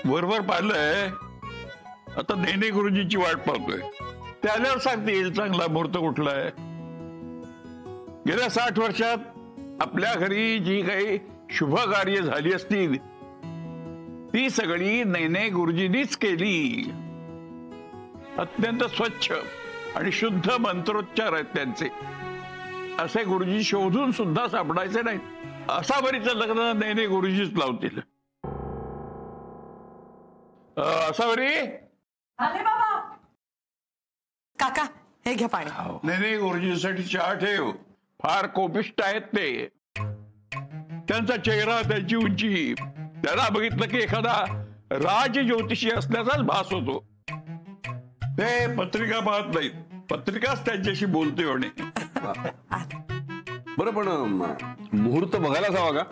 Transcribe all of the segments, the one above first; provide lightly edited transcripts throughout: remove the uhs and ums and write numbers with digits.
वरवर पाहिलंय, आता नेने गुरुजींची वाट पाहतोय. ते आल्यावर सांगतील चांगला मुहूर्त कुठला आहे. गेल्या 60 वर्षात आपल्या घरी जी काही शुभ कार्य झाली असतील ती सगळी नेने गुरुजींनीच केली. अत्यंत स्वच्छ आणि शुद्ध मंत्रोच्चार आहेत त्यांचे. असे गुरुजी शोधून सुद्धा सापडायचे नाहीत. असावरीचं लग्न नेने गुरुजीच लावतील. असावरी, आले बाबा. काका हे घ्या पाणी. नेने गुरुजींसाठी चहा ठेव. फार कोपिष्ट आहेत ते. त्यांचा चेहरा, त्यांची उंची, त्याला बघितलं की एखादा राज ज्योतिषी असल्याचाच भास होतो. ते पत्रिका पाहत नाहीत, पत्रिकाच त्यांच्याशी बोलते म्हणे. बरं, पण मुहूर्त बघायलाच हवा का?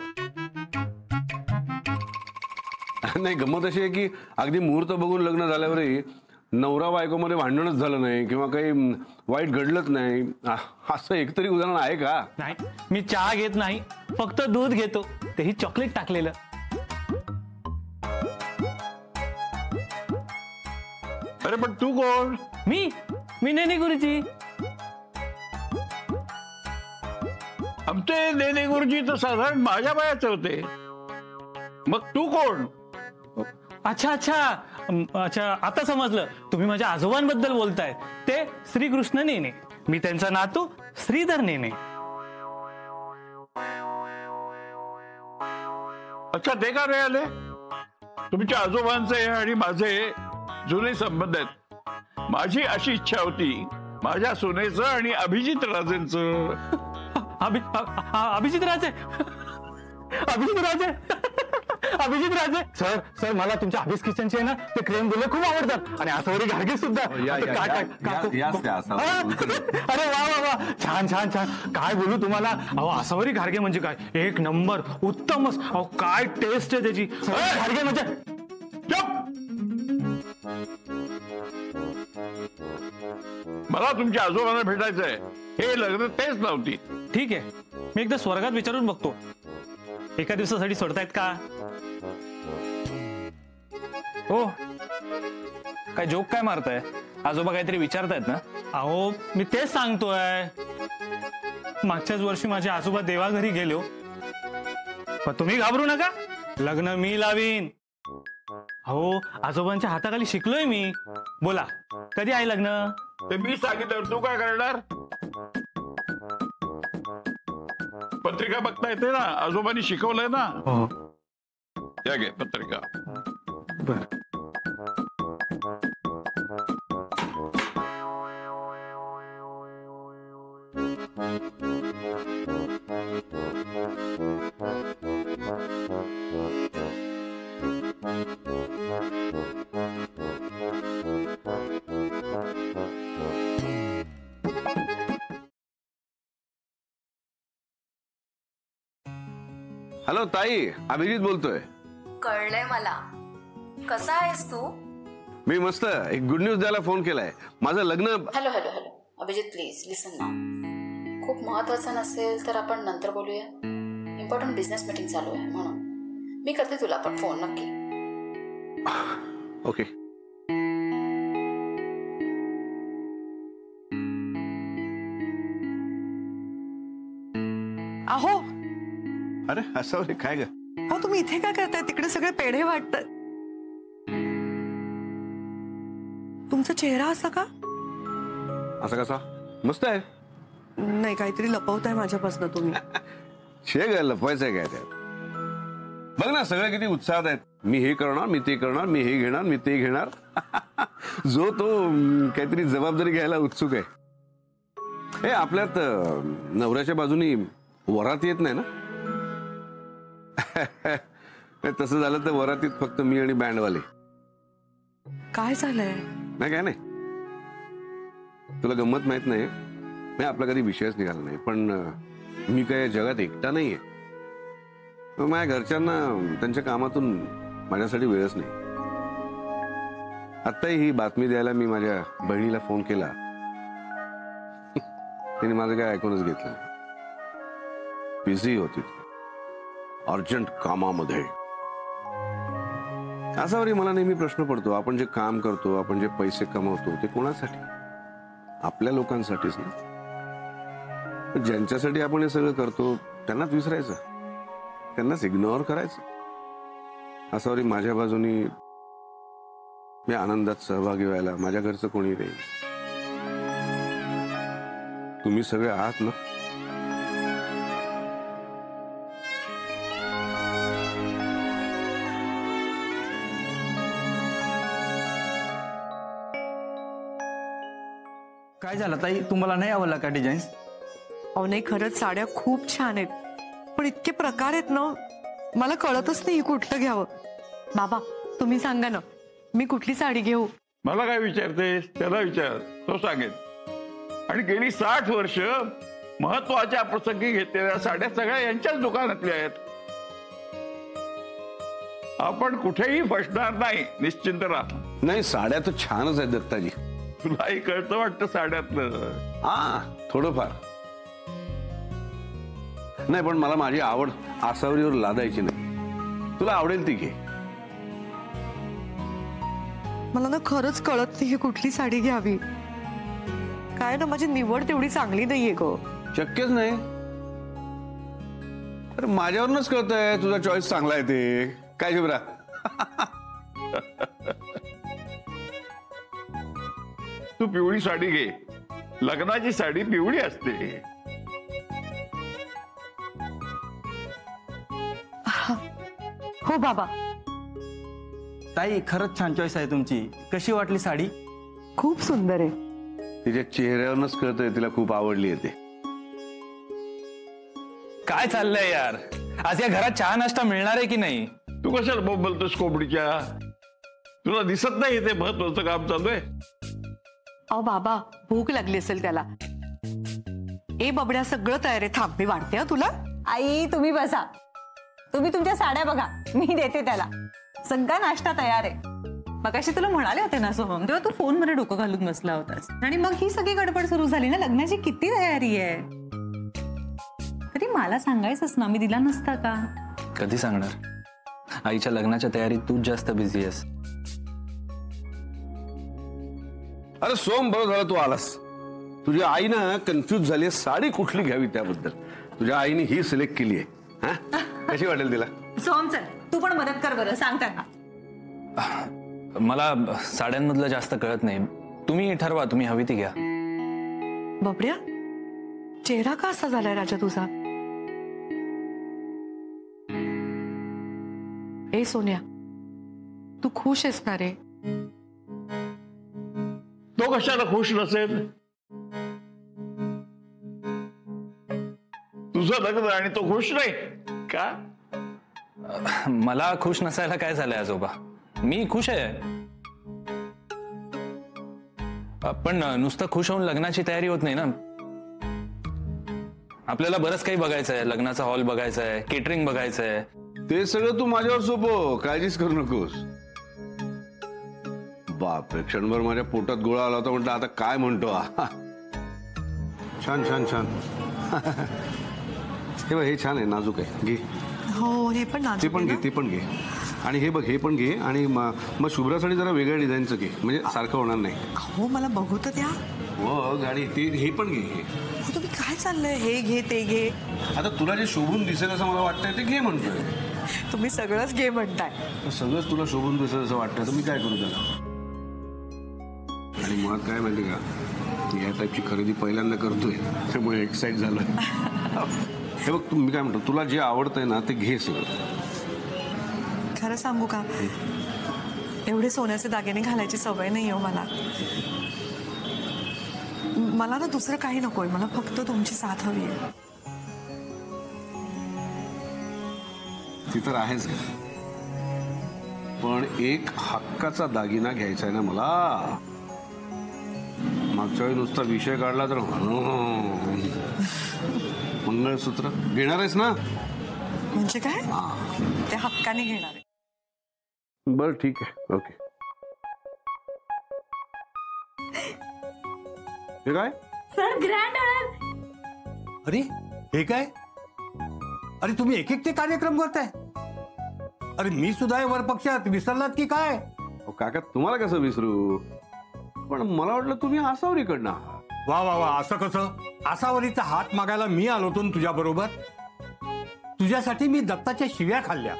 नाही, गंमत अशी आहे की अगदी मुहूर्त बघून लग्न झाल्यावरही नवरा बायकोमध्ये भांडणच झालं नाही किंवा काही वाईट घडलंच नाही, असं एकतरी उदाहरण आहे का? नाही, मी चहा घेत नाही, फक्त दूध घेतो, तेही चॉकलेट टाकलेलं. अरे पण तू कोण? मी नेने गुरुजी. आमचे नेने गुरुजी तर साधारण माझ्या वयाचे होते. मग तू कोण? अच्छा अच्छा अच्छा, आता समजलं. तुम्ही माझ्या आजोबांबद्दल बोलताय. ते श्रीकृष्ण नेने. मी त्यांचा नातू श्रीधर नेने. अच्छा, ते का रे आले? तुमच्या आजोबांचे आणि माझे जुने संबंध आहेत. माझी अशी इच्छा होती माझ्या सुनेचं आणि अभिजित राजेंचं. अभिजित राजे, अभिजित राजे, अभिजित राजे. सर मला तुमच्या अभिज किचनचे ना ते क्रेम गुले खूप आवडतात आणि आसावरी घारगे सुद्धा. अरे वा वा वा, छान छान छान. काय बोलू तुम्हाला. अहो, आसावरी घारगे म्हणजे काय, एक नंबर, उत्तमच. अहो, काय टेस्ट आहे त्याची. घारगे म्हणजे मला तुमच्या आजोबांना भेटायचंय. हे लग्न तेच नव्हती. ठीक आहे, मी एकदा स्वर्गात विचारून बघतो. एका दिवसासाठी सोडतायत का? हो, काय जोक काय मारताय? आजोबा काहीतरी विचारतायत ना? अहो, मी तेच सांगतोय. मागच्याच वर्षी माझे आजोबा देवाघरी गेलो. पण तुम्ही घाबरू नका, लग्न मी लावीन. हो, आजोबांच्या हाताखाली शिकलोय मी. बोला, कधी आहे लग्न? ते मी सांगितलं, तू काय करणार? पत्रिका बघता येते ना, आजोबांनी शिकवलंय ना. या घे पत्रिका. बर. हॅलो ताई, अभिजित बोलतोय. कळलंय मला. कसा आहेस तू? मी मस्त. एक गुड न्यूज द्यायला फोन केलाय. माझं लग्न. Hello hello hello Abhijit, please listen ना. खूप महत्वाचं नसेल तर आपण नंतर बोलूया. इम्पॉर्टंट बिझनेस मीटिंग चालू आहे म्हणून. मी करते तुला पण फोन नक्की. ओके. अहो अरे असं काय ग? हो, तुम्ही इथे काय करताय? तिकडे सगळे पेढे वाटतात. तुमचा चेहरा असा का? असं कसा? मस्त आहे. नाही, काहीतरी लपवताय माझ्यापासून तुम्ही. शे ग, लपवायचंय काय त्यात? बघ ना, सगळे किती उत्साहात आहेत. मी हे करणार, मी ते करणार, मी हे घेणार, मी ते घेणार. जो तो काहीतरी जबाबदारी घ्यायला उत्सुक आहे. हे आपल्यात नवऱ्याच्या बाजूनी वरात येत नाही ना. तसं झालं तर वरातीत फक्त मी आणि बँडवाले. काय झालंय? नाही, काय नाही. तुला गंमत माहित नाही, मी आपला कधी विषयच निघाला नाही. पण मी काय जगात एकटा नाहीये. माझ्या घरच्यांना त्यांच्या कामातून माझ्यासाठी वेळच नाही. आत्ताही ही बातमी द्यायला मी माझ्या बहिणीला फोन केला, तिने माझं काय ऐकूनच घेतलं. बिझी होती, अर्जंट कामामध्ये. असावरी मला नेहमी प्रश्न पडतो, आपण जे काम करतो, आपण जे पैसे कमवतो ते कोणासाठी? आपल्या लोकांसाठीच ना. ज्यांच्यासाठी आपण हे सगळं करतो त्यांनाच विसरायचं, त्यांनाच इग्नोर करायचं. असावरी माझ्या बाजूनी या आनंदात सहभागी व्हायला माझ्या घरचं कोणी नाही. तुम्ही सगळे आहात ना. काय झालं ताई, तुम्हाला नाही आवडला का डिझाईन्स? अहो नाही, खरंच साड्या खूप छान आहेत, पण इतके प्रकार आहेत ना, मला कळतच नाही कुठलं घ्यावं. बाबा तुम्ही सांगा ना, मी कुठली साडी घेऊ? मला काय विचारतेस? त्याला विचार, तो सांगेल. आणि गेली 60 वर्ष महत्वाच्या प्रसंगी घेतलेल्या साड्या सगळ्या यांच्याच दुकानातल्या आहेत. आपण कुठेही फसणार नाही, निश्चिंत राहा. नाही, साड्या तर छानच आहेत दत्ताजी. तुलाही कळतं वाटतं साड्यातलं. हा, थोडंफार. नाही, पण मला माझी आवड आसावरीवर लादायची नाही. तुला आवडेल ती घे. मला ना खरंच कळत नाही ही कुठली साडी घ्यावी. काय ना, माझी निवड तेवढी चांगली नाहीये ग. शक्यच नाही. अरे माझ्यावरूनच कळतंय तुझा चॉईस चांगला आहे ते. काय शिवरा? तू पिवळी साडी घे. लग्नाची साडी पिवळी असते. हो बाबा. ताई खरंच छान चॉईस आहे तुमची. कशी वाटली साडी? खूप सुंदर आहे. तिच्या चेहऱ्यावरूनच कळतंय तिला खूप आवडली आहे ते. काय चाललंय यार, आज या घरात चहा नाश्ता मिळणार आहे की नाही? तू कशाला बोलतोस कोंबडीच्या? तुला दिसत नाही ते महत्वाचं काम चालू आहे? अहो बाबा, भूक लागली असेल त्याला. ए बबड्या, सगळं तयार आहे, थांब मी वाढते तुला. आई तुम्ही बसा, तुम्ही तुमच्या साड्या बघा, मी देते त्याला. सगळा नाश्ता तयार आहे. मगाशी तुला म्हणाले होते ना सोहम, तेव्हा तू फोन मध्ये डोकं घालून बसला होतास आणि मग ही सगळी गडबड सुरू झाली ना. लग्नाची किती तयारी आहे, तरी मला सांगायचंच ना, मी दिला नसता का? कधी सांगणार? आईच्या लग्नाच्या तयारीत तूच जास्त बिझी आहेस. अरे सोम, बरं झालं तू आलास. तुझी आई ना कन्फ्यूज झाली साडी कुठली घ्यावी त्याबद्दल. तुझ्या आईने ही सिलेक्ट केली आहे. हा, कशी वाटेल तिला? सोहम चल, तू पण मदत कर बरं, सांग त्यांना. मला साड्यांमधलं जास्त कळत नाही. तुम्ही ठरवा, तुम्ही हवी ती घ्या. बबड्या, चेहरा का असा झालाय राजा तुझा? ए सोन्या, तू खुश आहेस ना रे? तो कशाला खुश नसेल? तुझं लग्न आणि तो खुश नाही का? मला खुश नसायला काय झालंय आजोबा? मी खुश आहे. पण नुसतं खुश होऊन लग्नाची तयारी होत नाही ना. आपल्याला बरंच काही बघायचं आहे. लग्नाचा हॉल बघायचा आहे, केटरिंग बघायचं आहे. ते सगळं तू माझ्यावर सोपव, काळजीच करू नकोस. बापरे, क्षणभर माझ्या पोटात गोळा आला होता. म्हटलं आता काय म्हणतो हा. छान छान छान. हे बघ, हे छान आहे, नाजूक आहे. घे. हो, हे पण ते नाजूक पण आहे घे, ना? ते पण घे. आणि हे बघ, हे पण घे. आणि मग शुभ्रासाठी जरा वेगळ्या डिझाईनचं घे, म्हणजे सारखं होणार नाही. हो, मला बघू तर द्या. हो गाडी, ते हे पण घे. हो, तुम्ही काय चाललंय? हे घे ते घे. आता तुला जे शोभून दिसेल असं मला वाटतंय ते घे म्हणतोय. तुम्ही सगळंच घे म्हणताय. तर सगळंच तुला शोभून दिसेल असं वाटतंय, तर मी काय करू त्याला? आणि मुळात काय माहिती का, या टाईपची खरेदी पहिल्यांदा करतोय, त्यामुळे एक्साइट झालोय. हे बघ, मी काय म्हणतो, तुला जे आवडतंय ना ते घे सगळं. खरं सांगू का, एवढे सोन्याचे दागिने घालायची सवय नाही हो मला. मला ना दुसरं काही नकोय, मला फक्त तुमची साथ हवी आहे. ती तर आहेच, पण एक हक्काचा दागिना घ्यायचा आहे ना मला. मागच्या वेळी नुसता विषय काढला तर मंगळसूत्र घेणार आहेस ना? म्हणजे काय? ते हक्काने घेणार आहे. बरं ठीक आहे, ओके. हे काय? सर ग्रँड हळद. अरे हे काय? अरे तुम्ही एक एक ते कार्यक्रम करताय? अरे मी सुद्धा आहे वरपक्षात, विसरलात की काय? अहो, काका तुम्हाला कसं विसरू, पण मला वाटलं तुम्ही आसावरीकडनं आहात. वा वा वा, असं कसं? आसावरीचा हात मागायला मी आलो होतो तुझ्या बरोबर. तुझ्यासाठी मी दत्ताच्या शिव्या खाल्ल्या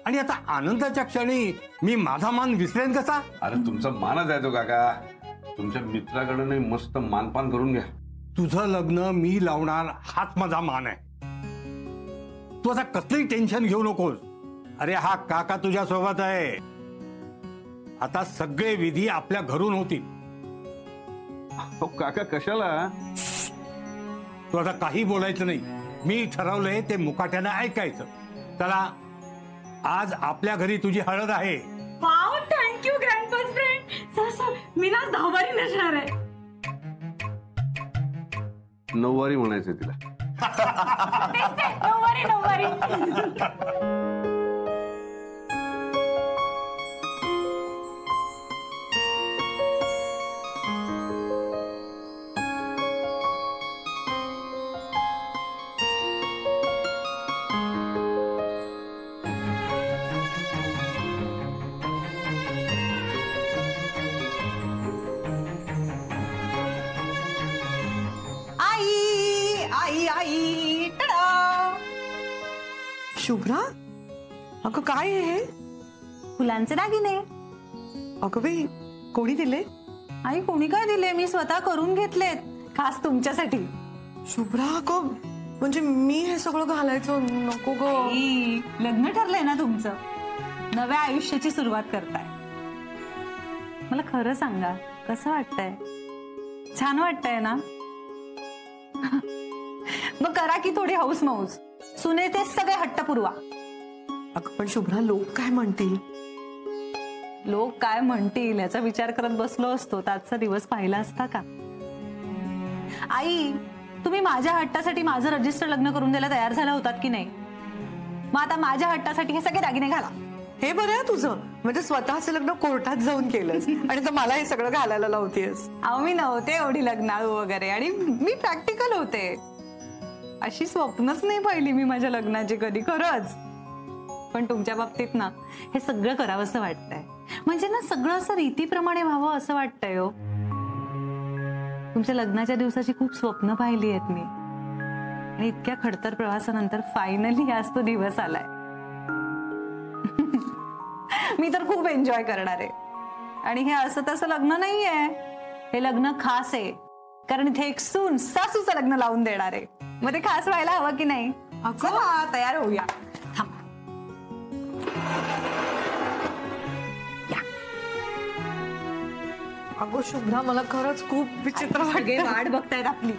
आणि आता आनंदाच्या क्षणी मी माझा मान विसरेन कसा? अरे तुमचा मानच आहे तो काका. तुमच्या मित्राकडे मस्त मानपान करून घ्या. तुझं लग्न मी लावणार हाच माझा मान आहे. तू आता कसलंही टेन्शन घेऊ नकोस. अरे हा काका तुझ्या सोबत आहे. आता सगळे विधी आपल्या घरून होतील. अहो काका कशाला? तू आता काही बोलायचं नाही. मी ठरवलंय ते मुकाट्यानं ऐकायचं. चला, आज आपल्या घरी तुझी हळद आहे. Wow, thank you grandpa's friend. Sir मी ना 10वारी नसणार आहे. 9वारी म्हणायचं तिला. 9वारी. शुभ्रा, अगं काय आहे हे? फुलांचे दागिने. अगं बाई, कोणी दिले? आई कोणी काय दिले? मी स्वतः करून घेतलेत खास तुमच्यासाठी. शुभ्रा, अगं म्हणजे मी हे सगळं घालायचं नको ग. आई, लग्न ठरलंय ना तुमचं, नव्या आयुष्याची सुरुवात करताय. मला खरं सांगा, कसं वाटतंय? छान वाटतंय ना? मग करा की थोडी हौस मौस. सुनेचे सगळे हट्ट पुरवा. अगं पण शुभ्रा, लोक काय म्हणतील? लोक काय म्हणतील याचा विचार करत बसलो असतो तर आजचा दिवस पाहिला असता का? आई, तुम्ही माझ्या हट्टासाठी माझं रजिस्टर लग्न करून द्यायला तयार झाला होतात की नाही? मग आता माझ्या हट्टासाठी हे सगळे दागिने घाला. हे बरं आहे तुझं, म्हणजे स्वतःचं लग्न कोर्टात जाऊन केलंस आणि तर मला हे सगळं घालायला लावतेस. अहो, मी नव्हते एवढी लग्नाळू वगैरे, आणि मी प्रॅक्टिकल होते. अशी स्वप्नच नाही पाहिली मी माझ्या लग्नाची कधी, खरंच. पण तुमच्या बाबतीत ना हे सगळं करावं असं वाटतंय. म्हणजे ना सगळं असं रीतीप्रमाणे व्हावं असं वाटतंय हो. तुमच्या लग्नाच्या दिवसाची खूप स्वप्न पाहिली आहेत मी, आणि इतक्या खडतर प्रवासानंतर फायनली आज तो दिवस आलाय. मी तर खूप एन्जॉय करणार आहे. आणि हे असं तसं लग्न नाहीये, हे लग्न खास आहे. कारण इथे एक सून सासूचं लग्न लावून देणार आहे. मग ते खास व्हायला हवं की नाही? चला तयार होऊया. थांबा. अगं शुभ्रा, मला खरंच खूप विचित्र सगळे वाट बघतायत आपली.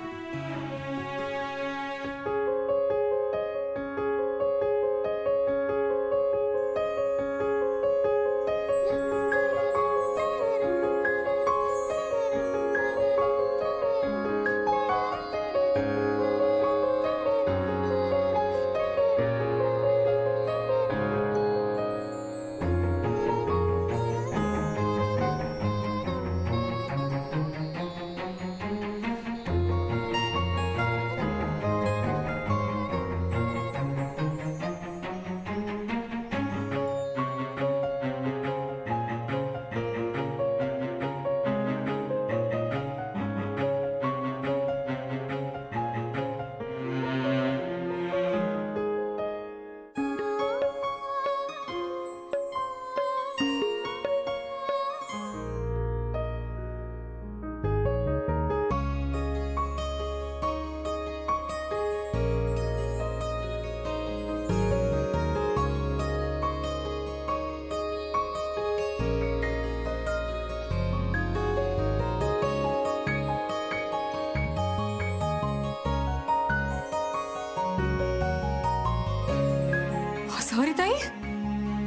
सॉरी ताई,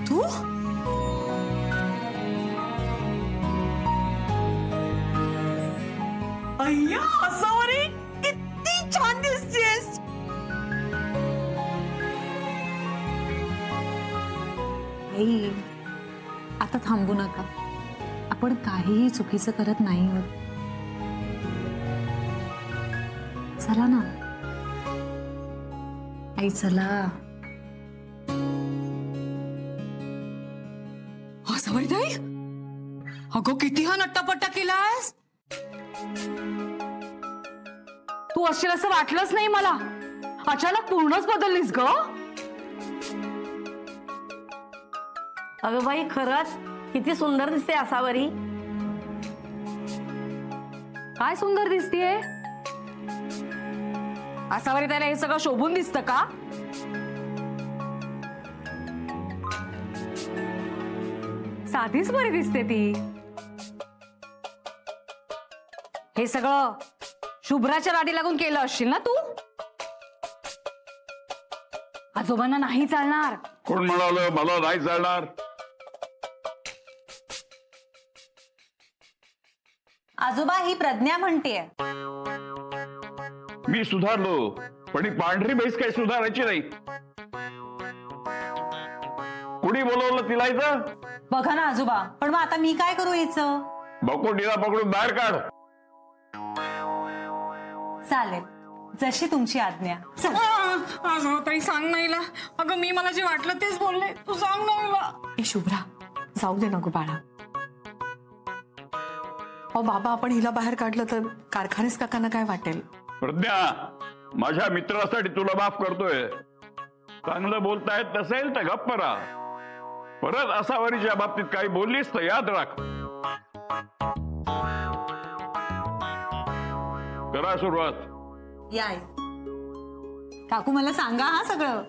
तू? अय्या, सॉरी, किती छान दिसतेस. आई, आता थांबू नका. आपण काहीही चुकीचं करत नाही आहोत. चला ना आई, चला. अगं किती हा नट्टापट्टा केलास. तू असेल असं वाटलंच नाही मला. अचानक पूर्णच बदललीस ग. अगं बाई खरंच किती सुंदर दिसते असावरी. काय सुंदर दिसतीये. असावरी त्याला हे सगळं शोभून दिसतं का. साधीच बरी दिसते ती. हे सगळं शुभ्राच्या नादी लागून केलं असशील ना तू. आजोबांना नाही चालणार. कोण म्हणालं मला नाही चालणार. आजोबा ही प्रज्ञा म्हणतेय. मी सुधारलो पण ही पांढरी म्हैस काही सुधारायची नाही. कुणी बोलवलं तिला इथं. बघा ना आजोबा, पण मग आता मी काय करू यायचं. बकोटीला पकडून बाहेर काढ. चालेल, जशी तुमची आज्ञा. ताई सांग ना हिला. अगं मी मला जे वाटलं तेच बोलले. तू सांग ना हिला. ए शुभ्रा जाऊ दे ना गो बाळा. अहो बाबा आपण हिला बाहेर काढलं तर कारखानीस काकांना काय वाटेल. प्रज्ञा माझ्या मित्रासाठी तुला माफ करतोय. चांगलं बोलतायत नसेल तर गप्प राहा. परत असावरीच्या बाबतीत काही बोललीस तर याद राख. करा सुरुवात. या काकू मला सांगा हा सगळं.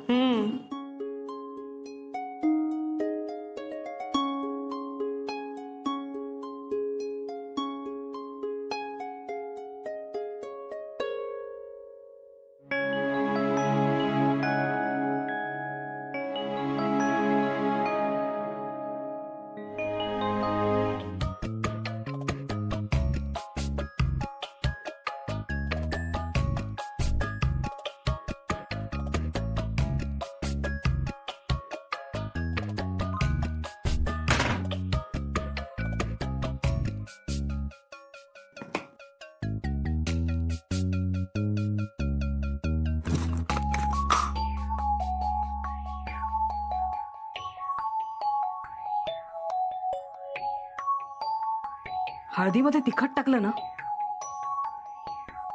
हळदीमध्ये तिखट टाकलं ना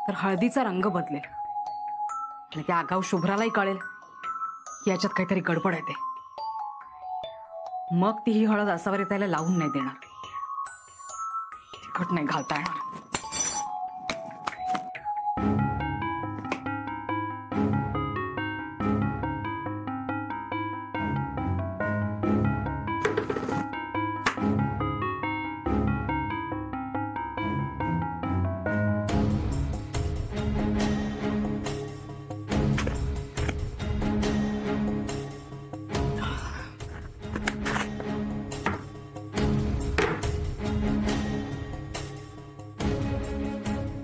तर हळदीचा रंग बदलेल आणि त्या आगाऊ शुभ्रालाही कळेल की याच्यात काहीतरी गडबड आहे. मग ती ही हळद असावरी त्याला लावून नाही देणार. तिखट नाही घालता येणार.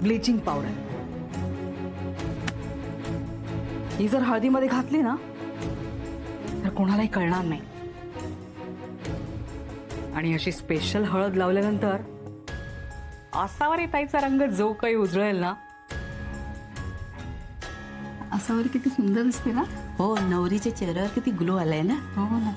ब्लिचिंग पावडर ही जर हळदीमध्ये घातली ना तर कोणालाही कळणार नाही. आणि अशी स्पेशल हळद लावल्यानंतर असावरी ताईचा रंग जो काही उजळेल ना. असावरी किती सुंदर दिसते ना. हो नवरीच्या चेहऱ्यावर किती ग्लो आलाय ना. हो ना.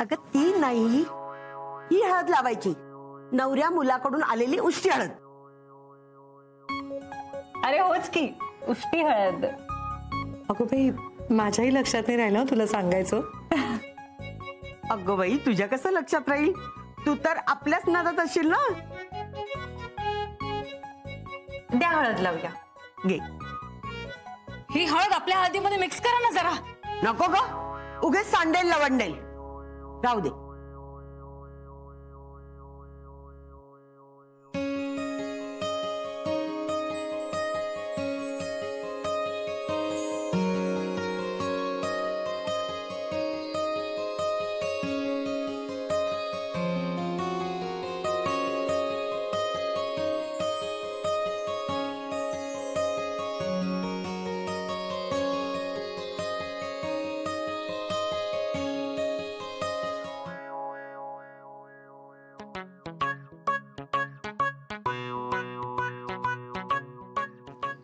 अगं ती नाही, ही हळद लावायची. नवऱ्या मुलाकडून आलेली उष्टी हळद. अरे होच की उष्टी हळद. अगं बाई माझ्याही लक्षात नाही राहिलं तुला सांगायचं. अगं बाई तुझ्या कसं लक्षात राहील. तू तर आपल्याच नादात असशील ना. द्या हळद लावूया. घे. ही हळद आपल्या हळदीमध्ये मिक्स करा ना जरा. नको ग, उगेच सांडेल लवंडेल. राहू दे.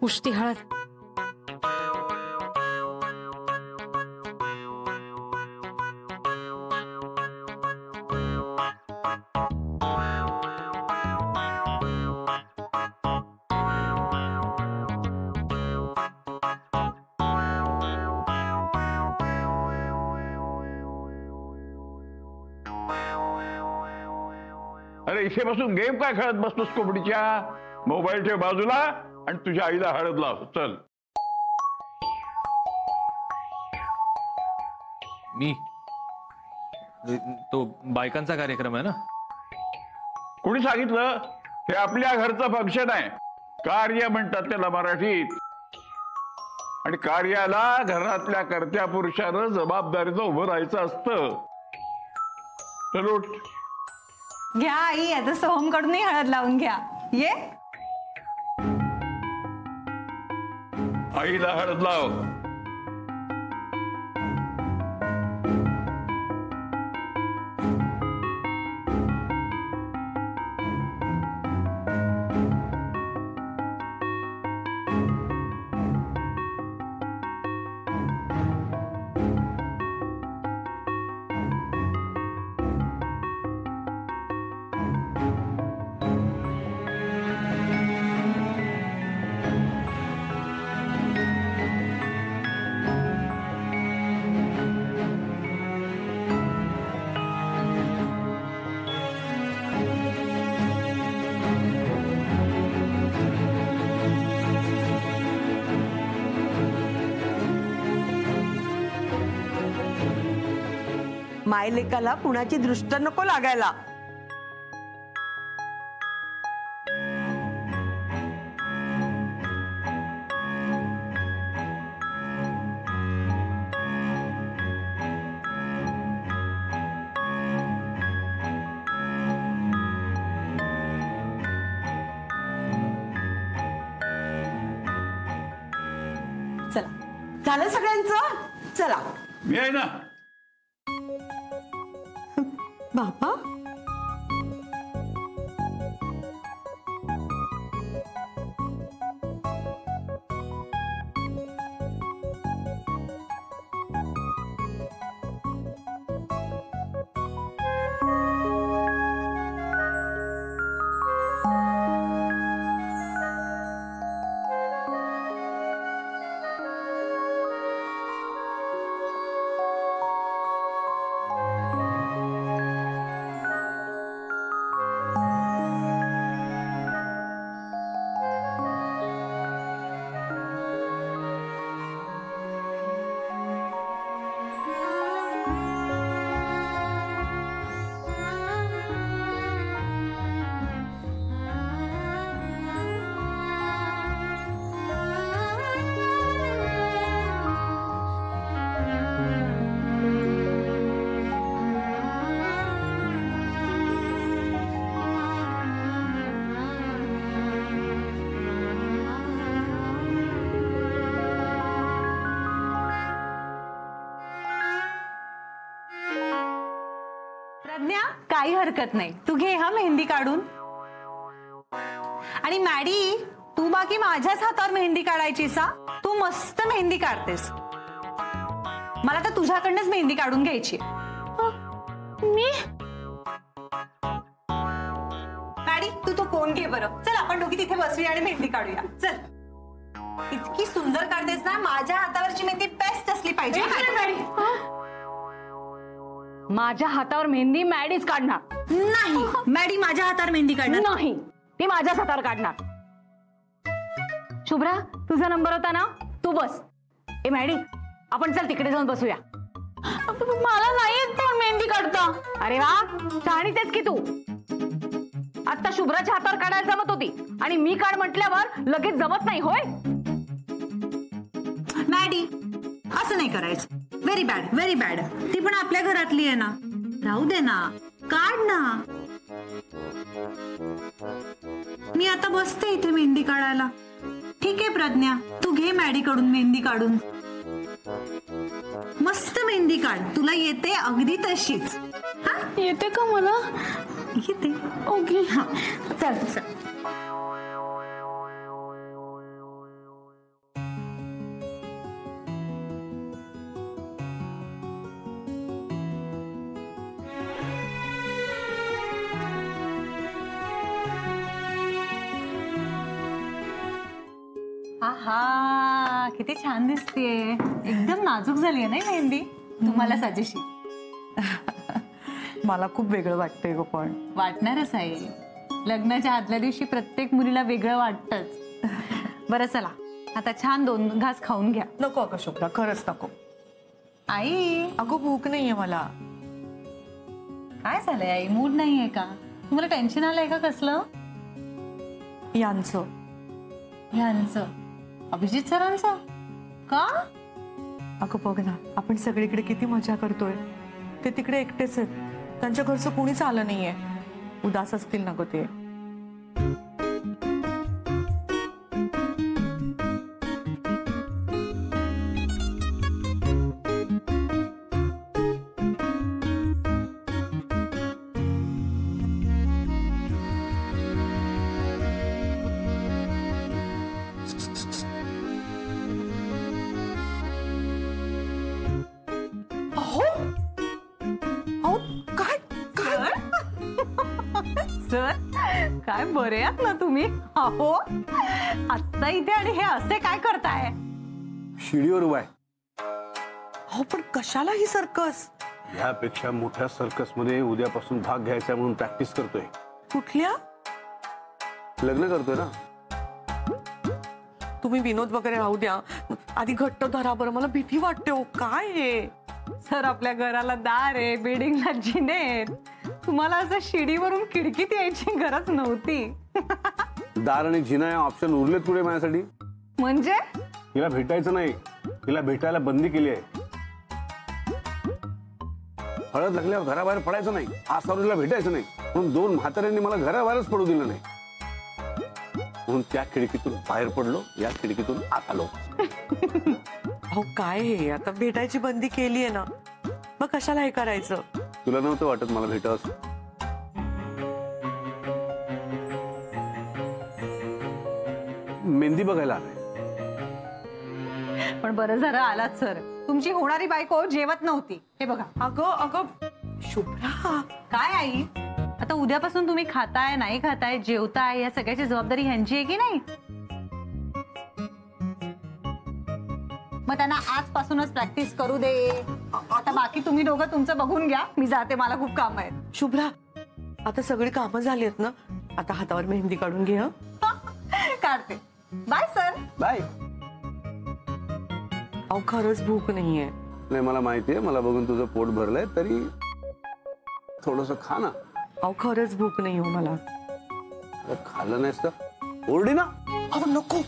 उष्टी हळद. अरे इथे बसून गेम काय खेळत बसतोस कोंबडीच्या? मोबाईल ठेव बाजूला आणि तुझ्या आईला हळद लाव. चल. मी तो बायकांचा कार्यक्रम आहे ना? कोणी सांगितलं? हे आपल्या घरचं फंक्शन आहे. कार्य म्हणतात त्याला मराठीत. आणि कार्याला घरातल्या कर्त्या पुरुषानं जबाबदारीचं उभं राहायचं असतं. चल उठ. घ्या आई, आता सोहम कडूनही हळद लावून घ्या. ये. आईला हळद लाव. मायलेकाला कुणाची दृष्ट नको लागायला. चला. झालं सगळ्यांचं? चला. मी आहे ना. बाबा प्रज्ञा, काही हरकत नाही. तू घे हा मेहंदी काढून. आणि मॅडी, तू बाकी माझ्याच हातावर मेहंदी काढायची सा. तू मस्त मेहंदी काढतेस. मला तर तुझ्याकडनंच मेहंदी काढून घ्यायची. मी मॅडी, तू तो कोण घे बरं. चल आपण दोघी तिथे बसूया आणि मेहंदी काढूया. चल. इतकी सुंदर काढतेस ना, माझ्या हातावरची मेहंदी बेस्ट असली पाहिजे. माझ्या हातावर मेहंदी मॅडीच काढणार नाही. मॅडी माझ्या हातावर मेहंदी काढणार नाही. ती माझ्याच हातावर काढणार. शुभ्रा, तुझा नंबर होता ना, तू बस. ए मॅडी, आपण चल तिकडे जाऊन बसूया. मला नाही येत पण मेहंदी काढता. अरे वा, शहाणीच की तू. आता शुभ्राच्या हातावर काढायला जमत होती आणि मी काढ म्हटल्यावर लगेच जमत नाही होय. मॅडी, असं नाही करायचं. Very bad, very bad. ती पण आपल्या घरातली आहे ना. राहू दे ना, काढ ना. मी आता बसते इथे मेहंदी काढायला. ठीक आहे प्रज्ञा, तू घे मॅडी कडून मेहंदी काढून. मस्त मेहंदी काढ. तुला येते अगदी तशीच. हा, येते का मला? येते. ओके. चल चल. किती छान दिसतेय. एकदम नाजूक झाली आहे ना मेहंदी. तुम्हाला साजेशी मला खूप वेगळं वाटतंय ग. पण वाटणारच आहे. लग्नाच्या आदल्या दिवशी प्रत्येक मुलीला वेगळं वाटतच. बरं चला आता छान 2 घास खाऊन घ्या. नको अगं शुभ्रा, खरंच नको. आई अगं भूक नाहीये मला. काय झालंय आई, मूड नाहीये का? तुम्हाला टेन्शन आलंय का कसलं? यांचं अभिजित सरांचं का? अगं बघ ना, आपण सगळीकडे किती मजा करतोय. ते तिकडे एकटेच आहेत. त्यांच्या घरचं कोणीच आलं नाहीये. उदास असतील ना ग ते. सर काय बरे आहात ना तुम्ही? अहो आत्ता इथे आणि हे असे काय करताय? शिडीवर उभा आहे. हो पण कशाला ही सर्कस? ह्यापेक्षा मोठ्या सर्कस मध्ये उद्यापासून भाग घ्यायचा म्हणून प्रॅक्टिस करतोय. कुठल्या? लग्न करतोय ना. तुम्ही विनोद वगैरे राहू द्या, आधी घट्ट धरा बरं. मला भीती वाटते. हो काय हे? सर आपल्या घराला दार आहे, बिल्डिंगला जिने आहेत. तुम्हाला असं शिडीवरून खिडकीत यायची गरज नव्हती. दार आणि जिना या ऑप्शन उरलेत पुढे माझ्यासाठी. म्हणजे हिला भेटायचं नाही, हिला भेटायला बंदी केली आहे. हळद लागल्यावर घराबाहेर पडायचं नाही, आसावरीला भेटायचं नाही म्हणून 2 म्हाताऱ्यांनी मला घराबाहेरच पडू दिलं नाही. म्हणून त्या खिडकीतून बाहेर पडलो, या खिडकीतून आत आलो. हो काय हे? आता भेटायची बंदी केली आहे ना, मग कशाला हे करायचं? तुला नव्हतं वाटत मला भेटावं? मेहंदी बघायला आलाय. पण बरं झालं आलात सर. तुमची होणारी बायको जेवत नव्हती. हे बघा. अगं शुभ्रा. काय आई, आता उद्यापासून तुम्ही खाताय नाही खाताय, जेवताय, या सगळ्याची जबाबदारी ह्यांची आहे की नाही? मग त्यांना आजपासूनच प्रॅक्टिस करू दे. आता बाकी तुम्ही दोघं तुमचं बघून घ्या. मी जाते, मला खूप काम आहेत. शुभ्रा आता सगळी कामं झाली आहेत ना, आता हातावर मेहंदी काढून घे. काढते. Bye sir. बाय. अहो खरंच भूक नाहीये. नाही मला माहितीये, मला बघून तुझं पोट भरलंय, तरी थोडस खा ना. अहो खरंच भूक नाही हो मला. खाल्लं नाहीस तर ओरडी ना. अहो नको.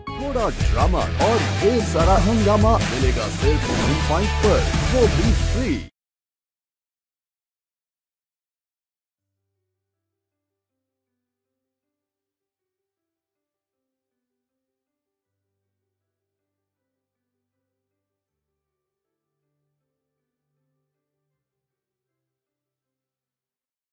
थोड़ा ड्रामा और ये सारा हंगामा मिलेगा सिर्फ 1 पॉइंट पर, वो भी फ्री.